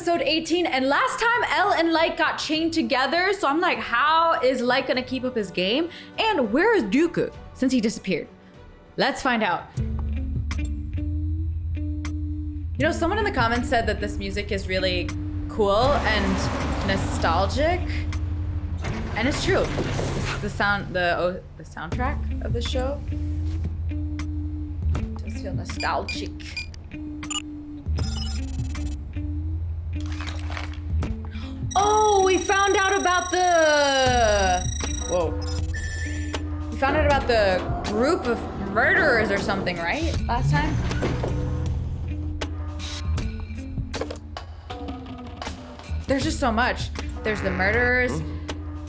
episode 18, and last time Elle and Light got chained together, so I'm like, how is Light gonna keep up his game? And where is Dooku since he disappeared? Let's find out. You know, someone in the comments said that this music is really cool and nostalgic, and it's true. The soundtrack of the show does feel nostalgic. Oh, we found out about we found out about the group of murderers or something, right? Last time? There's just so much. There's the murderers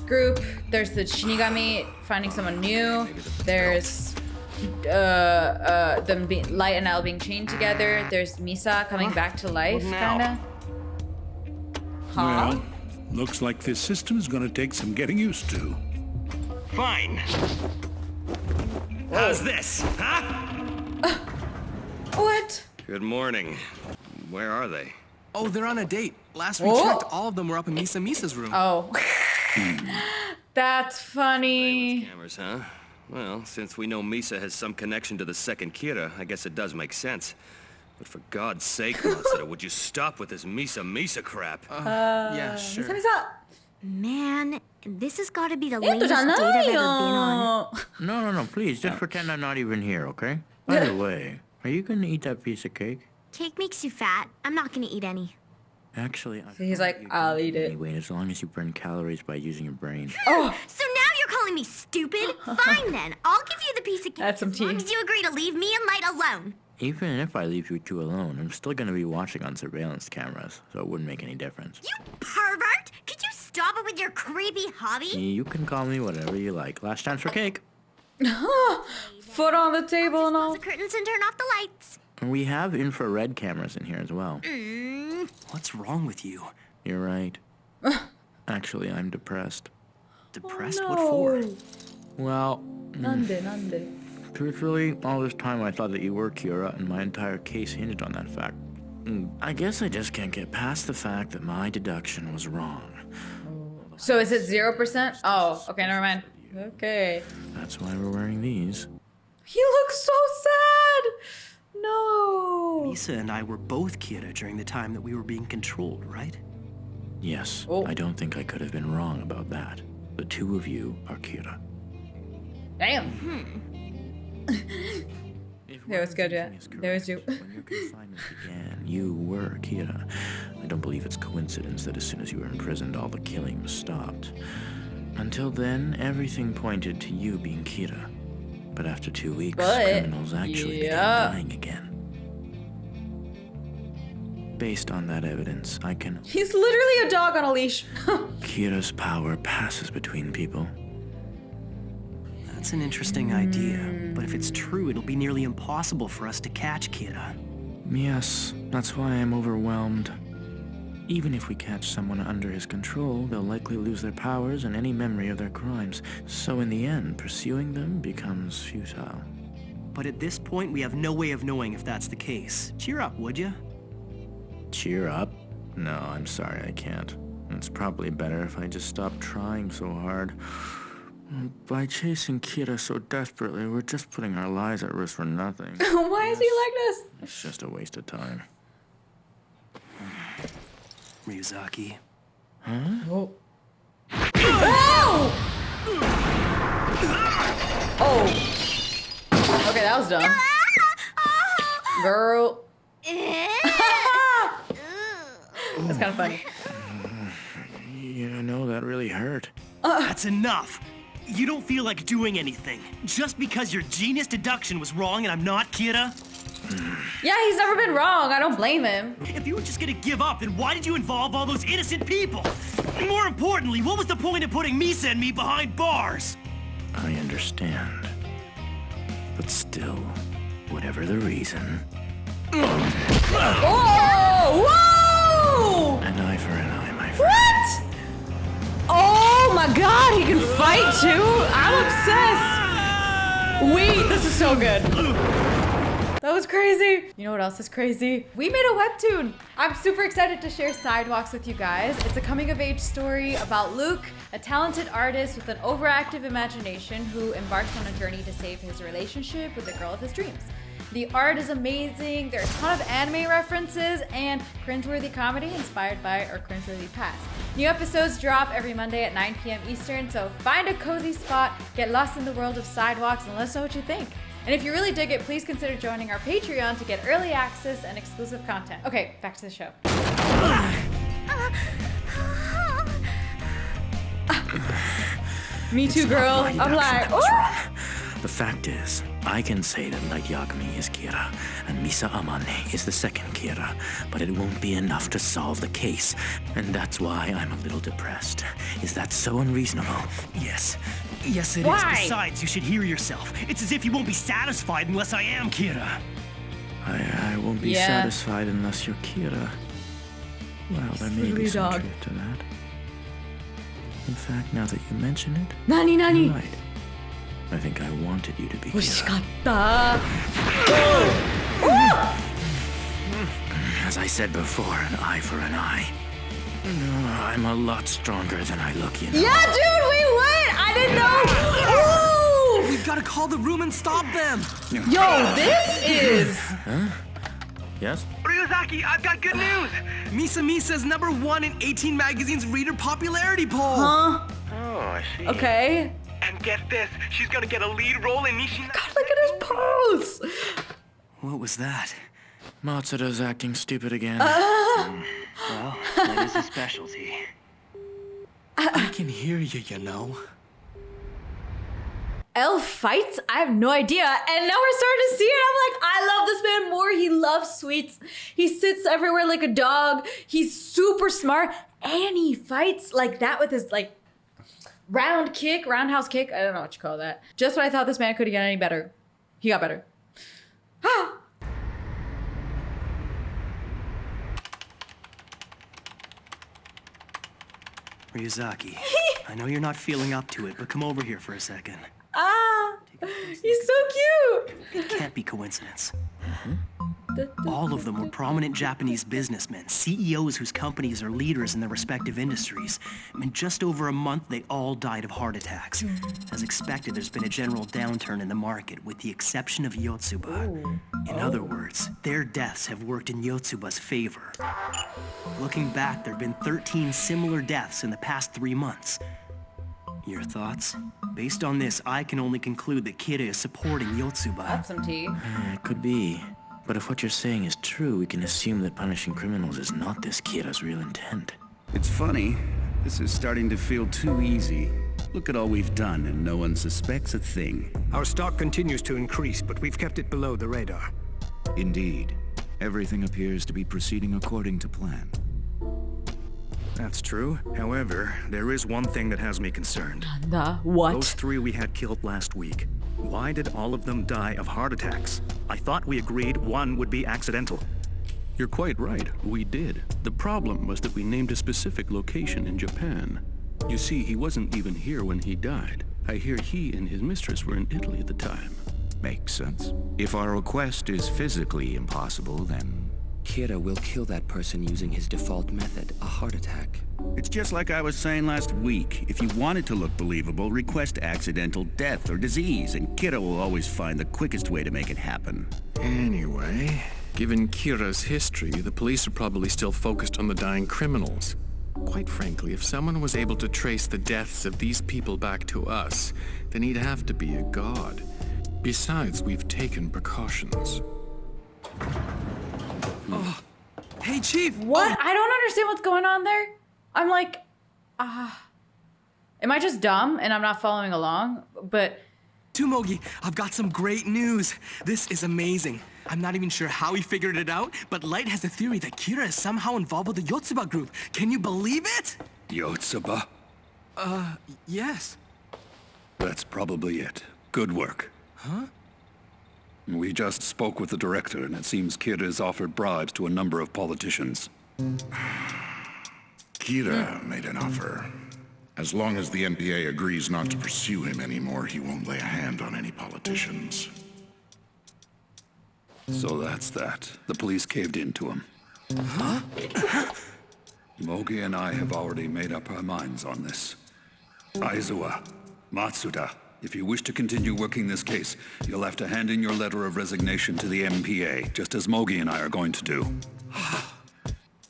group. There's the Shinigami finding someone new. There's them Light and Elle being chained together. There's Misa coming back to life, kinda. Well, looks like this system is gonna take some getting used to. Fine. How's this, huh? What? Good morning. Where are they? Oh, they're on a date. Last we checked, all of them were up in Misa's room. Oh. That's funny. Cameras, huh? Well, since we know Misa has some connection to the second Kira, I guess it does make sense. But for God's sake, Masada, would you stop with this Misa crap? Yeah, sure. Man, this has got to be the latest date I've ever been on. No, please, just pretend I'm not even here, okay? By the way, are you gonna eat that piece of cake? Cake makes you fat. I'm not gonna eat any. Actually, he's like, I'll eat it. Anyway, as long as you burn calories by using your brain. Oh! So now you're calling me stupid? Fine then, I'll give you the piece of cake That's some as long tea. as you agree to leave me and Light alone. Even if I leave you two alone, I'm still gonna be watching on surveillance cameras, so it wouldn't make any difference. You pervert! Could you stop it with your creepy hobby? You can call me whatever you like. Last chance for cake. Foot on the table and all. Close the curtains and turn off the lights. We have infrared cameras in here as well. What's wrong with you? You're right. Actually, I'm depressed. Depressed? Oh, What for? Well, Nande. truthfully, all this time I thought that you were Kira, and my entire case hinged on that fact. I guess I just can't get past the fact that my deduction was wrong. So is it 0%? Oh, okay, never mind. Okay. That's why we're wearing these. He looks so sad. No. Misa and I were both Kira during the time that we were being controlled, right? Yes, Oh. I don't think I could have been wrong about that. The two of you are Kira. Damn. That was good, yeah. There was you. When your confinement began, you were Kira. I don't believe it's coincidence that as soon as you were imprisoned, all the killing was stopped. Until then, everything pointed to you being Kira. But after 2 weeks, criminals actually began dying again. Based on that evidence, I can... He's literally a dog on a leash. Kira's power passes between people. That's an interesting idea. But if it's true, it'll be nearly impossible for us to catch Kira. Yes, that's why I'm overwhelmed. Even if we catch someone under his control, they'll likely lose their powers and any memory of their crimes. So in the end, pursuing them becomes futile. But at this point, we have no way of knowing if that's the case. Cheer up, would you? Cheer up? No, I'm sorry, I can't. It's probably better if I just stop trying so hard. By chasing Kira so desperately, we're just putting our lives at risk for nothing. Why is he like this? It's just a waste of time. Ryuzaki. Oh. Oh! Okay, that was dumb. Girl. That's kind of funny. You know, that really hurt. That's enough. You don't feel like doing anything. Just because your genius deduction was wrong and I'm not Kira? Yeah, he's never been wrong. I don't blame him. If you were just gonna give up, then why did you involve all those innocent people? And more importantly, what was the point of putting Misa and me behind bars? I understand. But still, whatever the reason... Oh! Whoa! An eye for an eye, my friend. What? Oh my god, he can fight too? I'm obsessed. Wait, this is so good. That was crazy. You know what else is crazy? We made a webtoon. I'm super excited to share Sidewalks with you guys. It's a coming of age story about Luke, a talented artist with an overactive imagination who embarks on a journey to save his relationship with the girl of his dreams. The art is amazing, there's a ton of anime references and cringeworthy comedy inspired by our cringeworthy past. New episodes drop every Monday at 9 p.m. Eastern, so find a cozy spot, get lost in the world of Sidewalks, and let us know what you think. And if you really dig it, please consider joining our Patreon to get early access and exclusive content. Okay, back to the show. Me too, girl. I'm like, oh! The fact is, I can say that Light Yagami is Kira, and Misa Amane is the second Kira, but it won't be enough to solve the case, and that's why I'm a little depressed. Is that so unreasonable? Yes. Yes, it is. Besides, you should hear yourself. It's as if you won't be satisfied unless I am Kira. I won't be satisfied unless you're Kira. Well, there may be some truth to that. In fact, now that you mention it, you're right. I think I wanted you to be Kira. As I said before, an eye for an eye. I'm a lot stronger than I look, you know. Yeah, dude, we went! I didn't know! Ooh! We've got to call the room and stop them! Yo, this is... Huh? Yes? Ryuzaki, I've got good news! Misa's #1 in 18 Magazine's reader popularity poll! Huh? Oh, I see. Okay. And get this, she's gonna get a lead role in Nishina. God, look at his pose! What was that? Matsuda's acting stupid again. Well, that is a specialty. I can hear you, you know. Elf fights? I have no idea. And now we're starting to see it. I'm like, I love this man more. He loves sweets. He sits everywhere like a dog. He's super smart. And he fights like that with his like roundhouse kick. I don't know what you call that. Just when I thought this man couldn't get any better. He got better. Ah! Ryuzaki, I know you're not feeling up to it, but come over here for a second. Ah! He's so cute! It can't be coincidence. All of them were prominent Japanese businessmen, CEOs whose companies are leaders in their respective industries. In just over a month, they all died of heart attacks. As expected, there's been a general downturn in the market, with the exception of Yotsuba. In other words, their deaths have worked in Yotsuba's favor. Looking back, there have been 13 similar deaths in the past 3 months. Your thoughts? Based on this, I can only conclude that Kira is supporting Yotsuba. That's some tea. It could be. But if what you're saying is true, we can assume that punishing criminals is not this Kira's real intent. It's funny. This is starting to feel too easy. Look at all we've done, and no one suspects a thing. Our stock continues to increase, but we've kept it below the radar. Indeed. Everything appears to be proceeding according to plan. That's true. However, there is one thing that has me concerned. What? Those 3 we had killed last week. Why did all of them die of heart attacks? I thought we agreed one would be accidental. You're quite right, we did. The problem was that we named a specific location in Japan. You see, he wasn't even here when he died. I hear he and his mistress were in Italy at the time. Makes sense. If our request is physically impossible, then... Kira will kill that person using his default method, a heart attack. It's just like I was saying last week. If you want it to look believable, request accidental death or disease, and Kira will always find the quickest way to make it happen. Anyway, given Kira's history, the police are probably still focused on the dying criminals. Quite frankly, if someone was able to trace the deaths of these people back to us, then he'd have to be a god. Besides, we've taken precautions. Oh. Hey, Chief! What? I don't understand what's going on there. I'm like, am I just dumb and I'm not following along? But... Tumogi, I've got some great news. This is amazing. I'm not even sure how he figured it out, but Light has a theory that Kira is somehow involved with the Yotsuba group. Can you believe it? Yotsuba? Yes. That's probably it. Good work. Huh? We just spoke with the director, and it seems Kira's offered bribes to a number of politicians. Kira made an offer. As long as the NPA agrees not to pursue him anymore, he won't lay a hand on any politicians. So that's that. The police caved in to him. Huh? Mogi and I have already made up our minds on this. Aizawa, Matsuda, if you wish to continue working this case, you'll have to hand in your letter of resignation to the MPA, just as Mogi and I are going to do.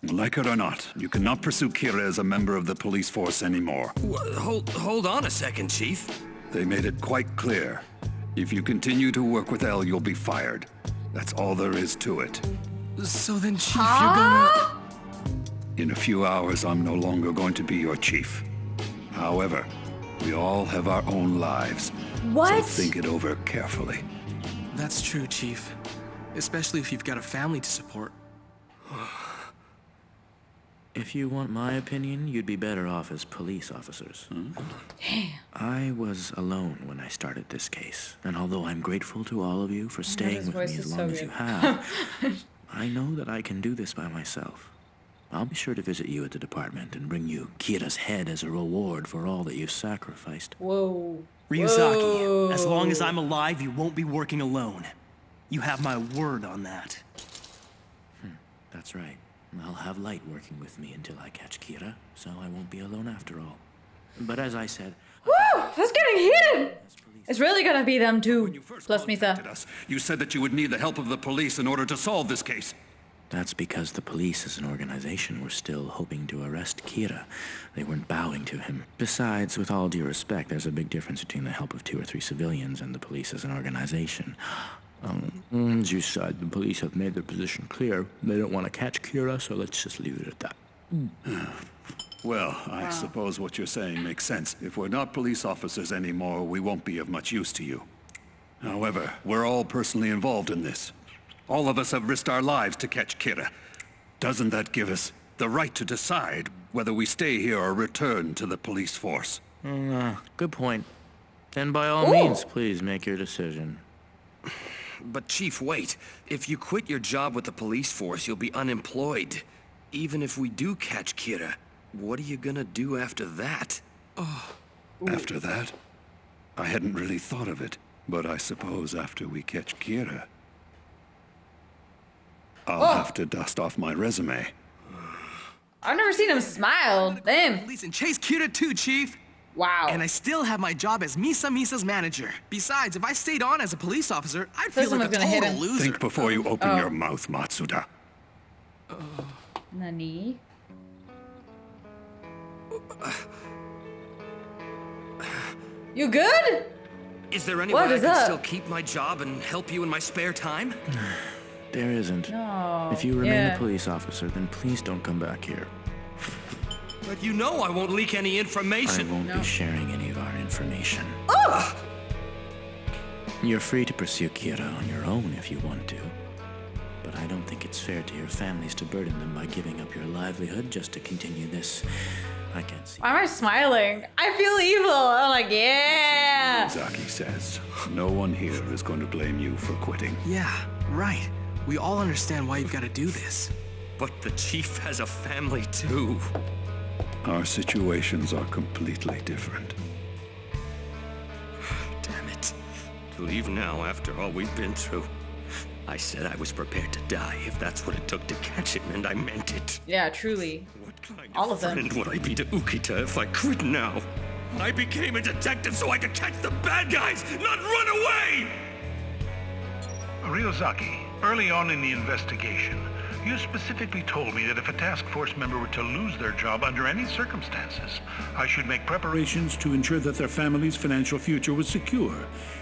Like it or not, you cannot pursue Kira as a member of the police force anymore. Hold on a second, Chief. They made it quite clear. If you continue to work with Elle, you'll be fired. That's all there is to it. So then, Chief, you're gonna... In a few hours, I'm no longer going to be your chief. However, we all have our own lives. What? So think it over carefully. That's true, Chief. Especially if you've got a family to support. If you want my opinion, you'd be better off as police officers. I was alone when I started this case, and although I'm grateful to all of you for staying with me as long as you have, I know that I can do this by myself. I'll be sure to visit you at the department and bring you Kira's head as a reward for all that you've sacrificed. Whoa. Ryuzaki, as long as I'm alive, you won't be working alone. You have my word on that. That's right. I'll have Light working with me until I catch Kira, so I won't be alone after all. But as I said... Woo! That's getting heated! It's really gonna be them two, plus Misa. You said that you would need the help of the police in order to solve this case. That's because the police as an organization were still hoping to arrest Kira. They weren't bowing to him. Besides, with all due respect, there's a big difference between the help of 2 or 3 civilians and the police as an organization. As you said, the police have made their position clear. They don't want to catch Kira, so let's just leave it at that. Well, I suppose what you're saying makes sense. If we're not police officers anymore, we won't be of much use to you. However, we're all personally involved in this. All of us have risked our lives to catch Kira. Doesn't that give us the right to decide whether we stay here or return to the police force? Good point. Then by all means, please make your decision. But Chief, wait. If you quit your job with the police force, you'll be unemployed. Even if we do catch Kira, what are you gonna do after that? After that? I hadn't really thought of it, but I suppose after we catch Kira, I'll have to dust off my resume. I've never seen him smile. Damn. Police and chase Kira too, Chief. Wow. And I still have my job as Misa's manager. Besides, if I stayed on as a police officer, I'd feel like a total loser. Think before you open your mouth, Matsuda. Nani? You good? Is there any way I can still keep my job and help you in my spare time? There isn't. No. If you remain a police officer, then please don't come back here. But you know I won't leak any information. I won't be sharing any of our information. You're free to pursue Kira on your own if you want to. But I don't think it's fair to your families to burden them by giving up your livelihood just to continue this. I can't see. Why am I smiling? I feel evil. I'm like, yeah. Zaki says, no one here is going to blame you for quitting. Yeah, right. We all understand why you've got to do this. But the Chief has a family too. Our situations are completely different. Damn it. To leave now after all we've been through. I said I was prepared to die if that's what it took to catch him, and I meant it. Yeah, truly. What kind all of them. friend would I be to Ukita if I quit now? I became a detective so I could catch the bad guys, not run away! Ryuzaki, early on in the investigation, you specifically told me that if a task force member were to lose their job under any circumstances, I should make preparations to ensure that their family's financial future was secure.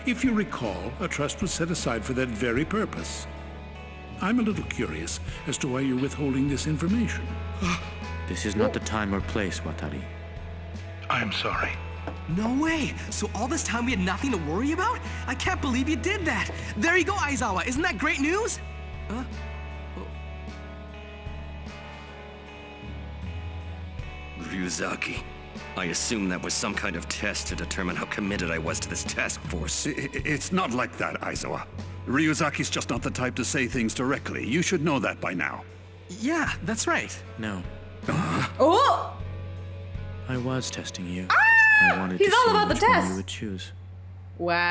If you recall, a trust was set aside for that very purpose. I'm a little curious as to why you're withholding this information. This is not the time or place, Watari. I'm sorry. No way! So all this time we had nothing to worry about? I can't believe you did that! There you go, Aizawa! Isn't that great news? Huh? Ryuzaki, I assume that was some kind of test to determine how committed I was to this task force. It's not like that, Aizawa. Ryuzaki's just not the type to say things directly. You should know that by now. Yeah, that's right. No. Oh! I was testing you. Ah! I wanted He's to all see about the which one test. you would choose. Wow.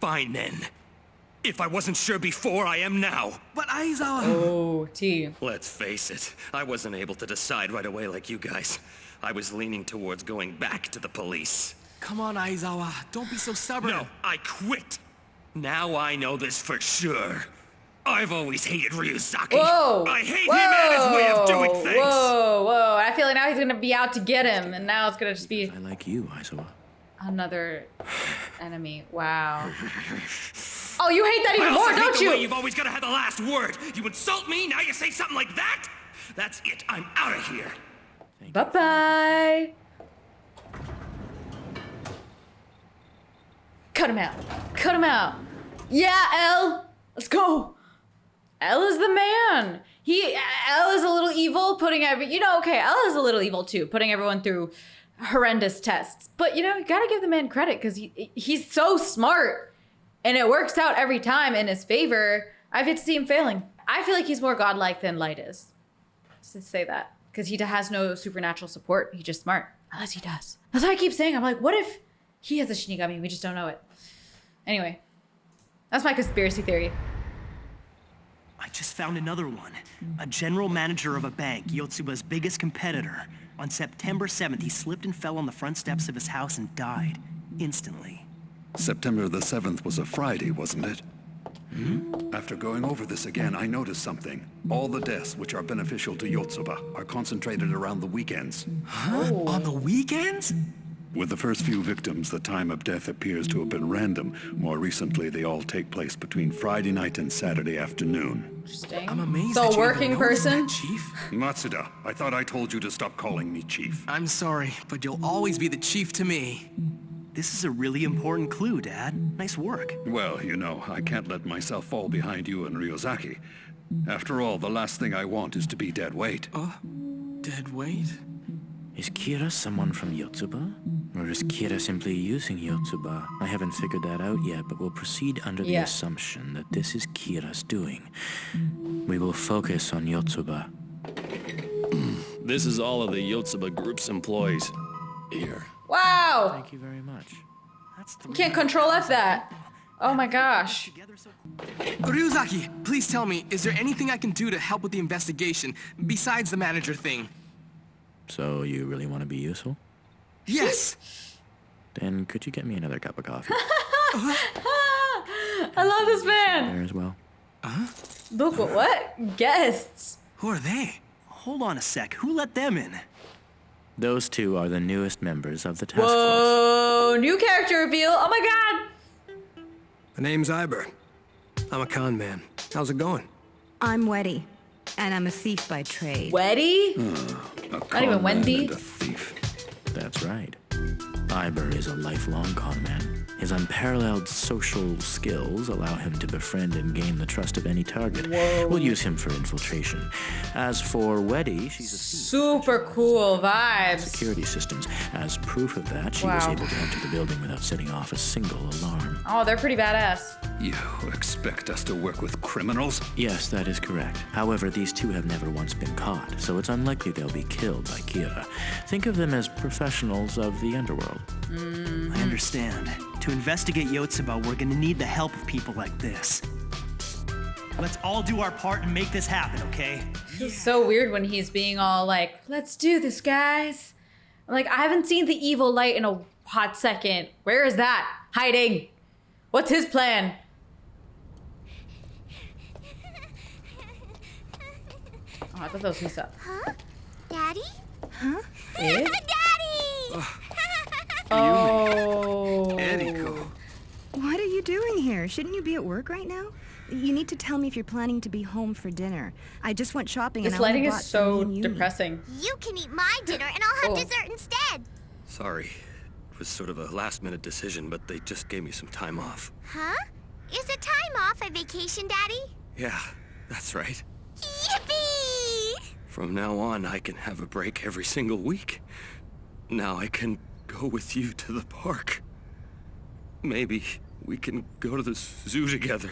fine then. If I wasn't sure before, I am now. But Aizawa... Oh, T. Let's face it, I wasn't able to decide right away like you guys. I was leaning towards going back to the police. Come on, Aizawa. Don't be so stubborn. No, I quit. Now I know this for sure. I've always hated Ryuzaki. Whoa! I hate him and his way of doing things. Whoa! I feel like now he's gonna be out to get him, and now it's gonna just be... I like you, Aizawa. Another enemy. Wow. Oh, you hate that even more, don't hate the you? way you've always gotta have the last word. You insult me, now you say something like that? That's it. I'm out of here. Bye-bye. Cut him out. Cut him out. Yeah, L. Let's go. L is the man. L is a little evil, putting L is a little evil too, putting everyone through horrendous tests. But, you gotta give the man credit because he's so smart. And it works out every time in his favor. I've yet to see him failing. I feel like he's more godlike than Light is. Just to say that. Because he has no supernatural support. He's just smart. Unless he does. That's what I keep saying. I'm like, what if he has a Shinigami? We just don't know it. Anyway. That's my conspiracy theory. I just found another one. A general manager of a bank, Yotsuba's biggest competitor. On September 7th, he slipped and fell on the front steps of his house and died. Instantly. September the 7th was a Friday, wasn't it? After going over this again, I noticed something. All the deaths which are beneficial to Yotsuba are concentrated around the weekends. Huh? Oh. On the weekends? With the first few victims, the time of death appears to have been random. More recently, they all take place between Friday night and Saturday afternoon. Interesting. I'm amazed So that a you working even noticed person? that, Chief. Matsuda, I thought I told you to stop calling me Chief. I'm sorry, but you'll always be the chief to me. This is a really important clue, Dad. Nice work. Well, I can't let myself fall behind you and Ryuzaki. After all, the last thing I want is to be dead weight. Dead weight? Is Kira someone from Yotsuba? Or is Kira simply using Yotsuba? I haven't figured that out yet, but we'll proceed under the assumption that this is Kira's doing. We will focus on Yotsuba. This is all of the Yotsuba Group's employees. Here. Wow! Thank you very much. You can't control F that. Oh my gosh. Ryuzaki, please tell me, is there anything I can do to help with the investigation, besides the manager thing? So you really want to be useful? Yes! Then could you get me another cup of coffee? I love this man! There as well. Look, what? Guests. Who are they? Hold on a sec. Who let them in? Those two are the newest members of the task force. Whoa, new character reveal. Oh my god. My name's Iber. I'm a con man. How's it going? I'm Weddy, and I'm a thief by trade. Weddy? Not even Wendy. A thief. That's right. Iber is a lifelong con man. His unparalleled social skills allow him to befriend and gain the trust of any target. Whoa. We'll use him for infiltration. As for Weddy, she's a thief. Super cool vibes. Security systems. As proof of that, she was able to enter the building without setting off a single alarm. Oh, they're pretty badass. You expect us to work with criminals? Yes, that is correct. However, these two have never once been caught, so it's unlikely they'll be killed by Kira. Think of them as professionals of the underworld. I understand. To investigate Yotsuba, we're gonna need the help of people like this. Let's all do our part and make this happen, okay? It's so weird when he's being all like, let's do this, guys. I'm like, I haven't seen the evil Light in a hot second. Where is that? Hiding. What's his plan? Oh, I thought that was Misa. Huh? Daddy? Huh? Eh? Daddy! Oh. Eriko. What are you doing here? Shouldn't you be at work right now? You need to tell me if you're planning to be home for dinner. I just went shopping This and I only lighting bought is so for me and Yumi. depressing. You can eat my dinner and I'll have dessert instead. Sorry. It was sort of a last-minute decision, but they just gave me some time off. Huh? Is a time off a vacation, Daddy? Yeah, that's right. Yippee! From now on, I can have a break every single week. Now I can go with you to the park. Maybe we can go to the zoo together.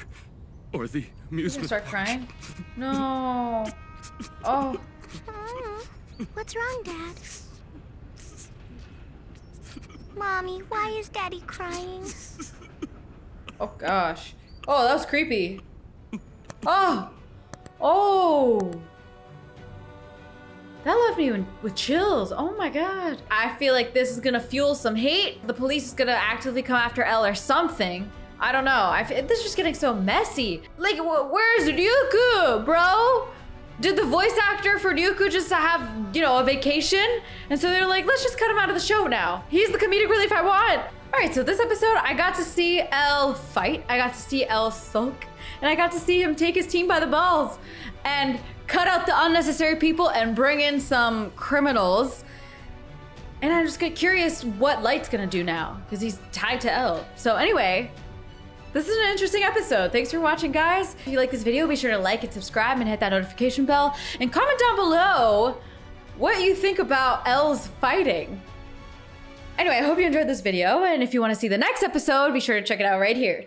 Or the amusement Start park. crying? No. Oh. What's wrong, Dad? Mommy, why is Daddy crying? Oh gosh. Oh, that was creepy. Oh! Oh! That left me with chills. Oh my god. I feel like this is gonna fuel some hate. The police is gonna actively come after Elle or something. I don't know. This is just getting so messy. Like, where's Ryuku, bro? Did the voice actor for Ryuku just have, you know, a vacation? And so they're like, let's just cut him out of the show now. He's the comedic relief I want. All right, so this episode, I got to see Elle fight. I got to see Elle sulk. And I got to see him take his team by the balls and cut out the unnecessary people and bring in some criminals. And I'm just curious what Light's gonna do now, because he's tied to Elle. So anyway, this is an interesting episode. Thanks for watching, guys. If you like this video, be sure to like and subscribe and hit that notification bell. And comment down below what you think about Elle's fighting. Anyway, I hope you enjoyed this video. And if you want to see the next episode, be sure to check it out right here.